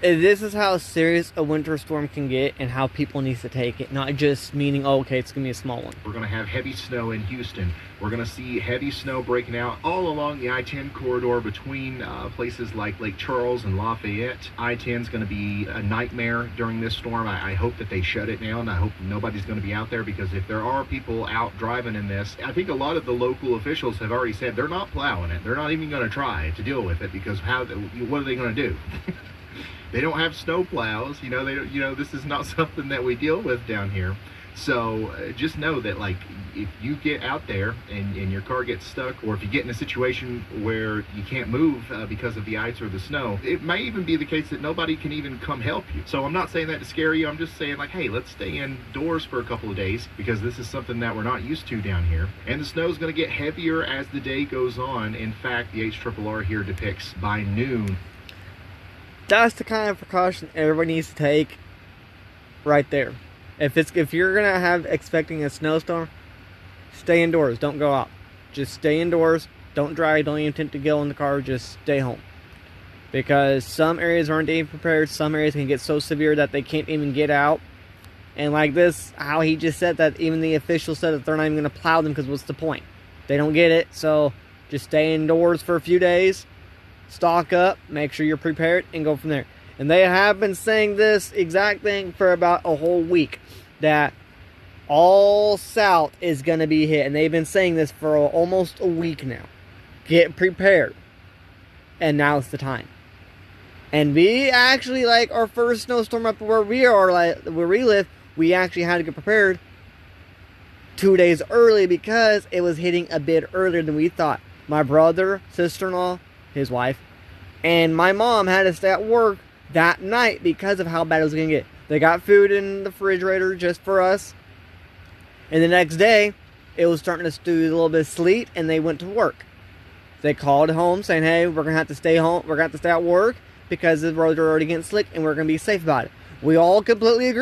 This is how serious a winter storm can get and how people need to take it. Not just meaning, oh, okay, it's going to be a small one. We're going to have heavy snow in Houston. We're going to see heavy snow breaking out all along the I-10 corridor between places like Lake Charles and Lafayette. I-10 is going to be a nightmare during this storm. I hope that they shut it down. I hope nobody's going to be out there, because if there are people out driving in this, I think a lot of the local officials have already said they're not plowing it. They're not even going to try to deal with it, because what are they going to do? They don't have snow plows. This is not something that we deal with down here. So just know that, like, if you get out there and your car gets stuck, or if you get in a situation where you can't move because of the ice or the snow, it may even be the case that nobody can even come help you. So I'm not saying that to scare you. I'm just saying, like, hey, let's stay indoors for a couple of days, because this is something that we're not used to down here. And the snow is going to get heavier as the day goes on. In fact, the HRRR here depicts by noon. That's the kind of precaution everybody needs to take right there. If you're gonna have expecting a snowstorm, stay indoors. Don't go out. Just stay indoors. Don't drive. Don't even attempt to go in the car. Just stay home. Because some areas aren't even prepared. Some areas can get so severe that they can't even get out. And like this, how he just said that even the officials said that they're not even gonna plow them, because what's the point? They don't get it. So just stay indoors for a few days. Stock up, make sure you're prepared, and go from there. And they have been saying this exact thing for about a whole week, that all south is going to be hit. And they've been saying this for almost a week now. Get prepared. And now's the time. And we actually, like, our first snowstorm up where we are, like where we live, we actually had to get prepared 2 days early, because it was hitting a bit earlier than we thought. My brother, sister-in-law, his wife, and my mom had to stay at work that night because of how bad it was going to get. They got food in the refrigerator just for us. And the next day, it was starting to do a little bit of sleet, and they went to work. They called home saying, hey, we're going to have to stay home. We're going to have to stay at work because the roads are already getting slick, and we're going to be safe about it. We all completely agree.